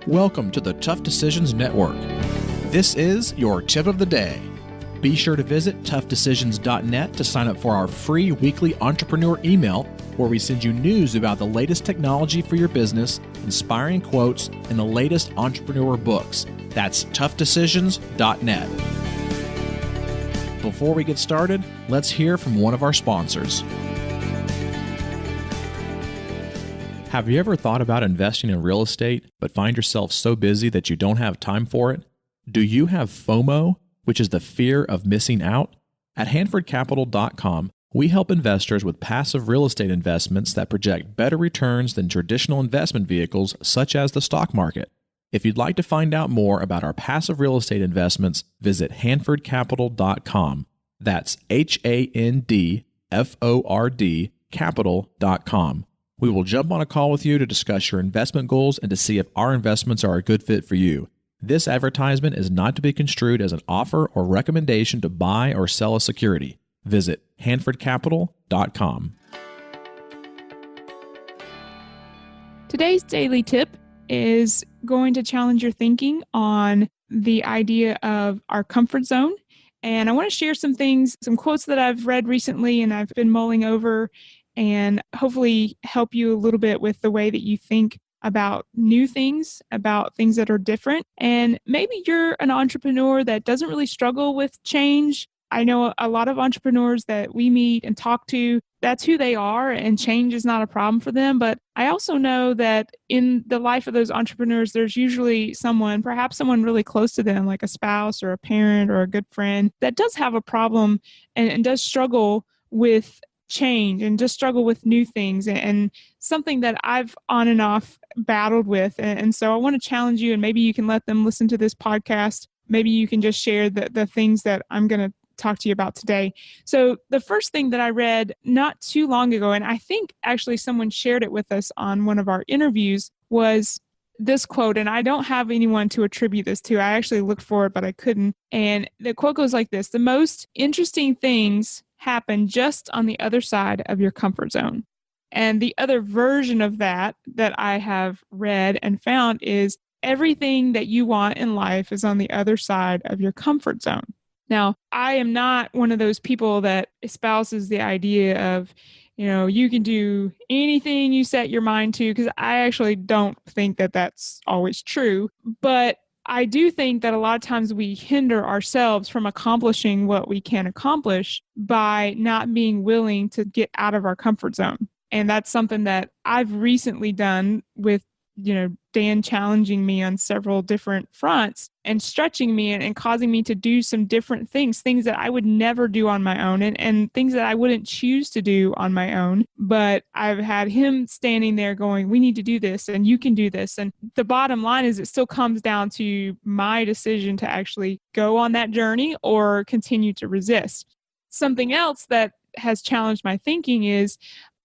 Welcome to the Tough Decisions Network. This is your tip of the day. Be sure to visit toughdecisions.net to sign up for our free weekly entrepreneur email, where we send you news about the latest technology for your business, inspiring quotes, and the latest entrepreneur books. That's toughdecisions.net. Before we get started, let's hear from one of our sponsors. Have you ever thought about investing in real estate, but find yourself so busy that you don't have time for it? Do you have FOMO, which is the fear of missing out? At HandfordCapital.com, we help investors with passive real estate investments that project better returns than traditional investment vehicles such as the stock market. If you'd like to find out more about our passive real estate investments, visit HandfordCapital.com. That's HANDFORD capital.com. We will jump on a call with you to discuss your investment goals and to see if our investments are a good fit for you. This advertisement is not to be construed as an offer or recommendation to buy or sell a security. Visit HandfordCapital.com. Today's daily tip is going to challenge your thinking on the idea of our comfort zone. And I want to share some things, some quotes that I've read recently and I've been mulling over, and hopefully help you a little bit with the way that you think about new things, about things that are different. And maybe you're an entrepreneur that doesn't really struggle with change. I know a lot of entrepreneurs that we meet and talk to, that's who they are, and change is not a problem for them. But I also know that in the life of those entrepreneurs, there's usually someone, perhaps someone really close to them, like a spouse or a parent or a good friend, that does have a problem and does struggle with change and just struggle with new things, and something that I've on and off battled with. And so I want to challenge you, and maybe you can let them listen to this podcast. Maybe you can just share the things that I'm going to talk to you about today. So the first thing that I read not too long ago, and I think actually someone shared it with us on one of our interviews, was this quote, and I don't have anyone to attribute this to. I actually looked for it, but I couldn't. And the quote goes like this: "The most interesting things happen just on the other side of your comfort zone." And the other version of that I have read and found is, everything that you want in life is on the other side of your comfort zone. Now, I am not one of those people that espouses the idea of, you can do anything you set your mind to, because I actually don't think that that's always true. But I do think that a lot of times we hinder ourselves from accomplishing what we can accomplish by not being willing to get out of our comfort zone. And that's something that I've recently done with, Dan challenging me on several different fronts and stretching me and causing me to do some different things that I would never do on my own, and things that I wouldn't choose to do on my own. But I've had him standing there going, we need to do this and you can do this. And the bottom line is, it still comes down to my decision to actually go on that journey or continue to resist. Something else that has challenged my thinking is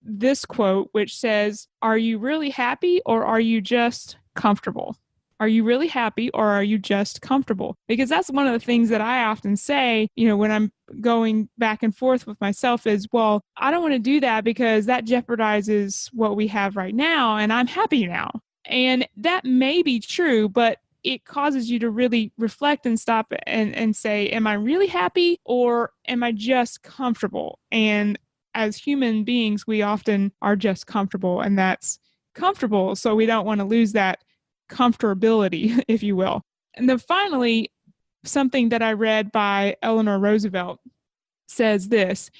this quote, which says, "Are you really happy, or are you just comfortable?" Are you really happy, or are you just comfortable? Because that's one of the things that I often say, when I'm going back and forth with myself is, well, I don't want to do that because that jeopardizes what we have right now, and I'm happy now. And that may be true, but it causes you to really reflect and stop and say, am I really happy, or am I just comfortable? And as human beings, we often are just comfortable, and that's comfortable. So we don't want to lose that comfortability, if you will. And then finally, something that I read by Eleanor Roosevelt says this: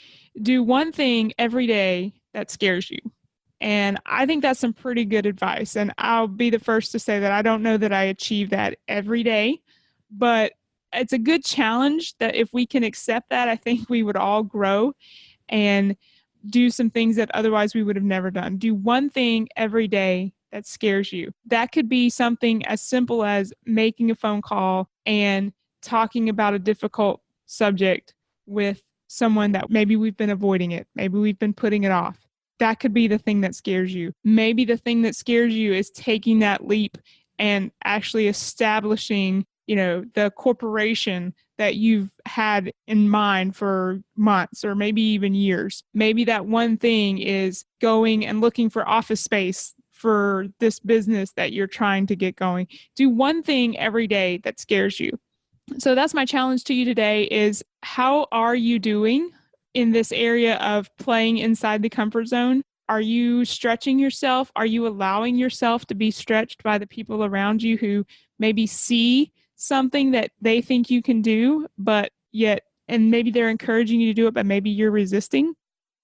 do one thing every day that scares you. And I think that's some pretty good advice. And I'll be the first to say that I don't know that I achieve that every day, but it's a good challenge that if we can accept that, I think we would all grow and do some things that otherwise we would have never done. Do one thing every day that scares you. That could be something as simple as making a phone call and talking about a difficult subject with someone that maybe we've been avoiding it. Maybe we've been putting it off. That could be the thing that scares you. Maybe the thing that scares you is taking that leap and actually establishing, the corporation that you've had in mind for months or maybe even years. Maybe that one thing is going and looking for office space for this business that you're trying to get going. Do one thing every day that scares you. So that's my challenge to you today is, how are you doing in this area of playing inside the comfort zone? Are you stretching yourself? Are you allowing yourself to be stretched by the people around you who maybe see something that they think you can do, and maybe they're encouraging you to do it, but maybe you're resisting?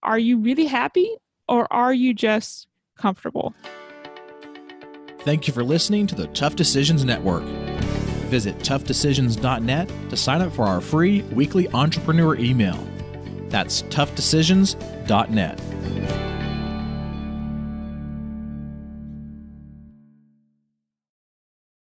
Are you really happy, or are you just comfortable? Thank you for listening to the Tough Decisions Network. Visit toughdecisions.net to sign up for our free weekly entrepreneur email. That's toughdecisions.net.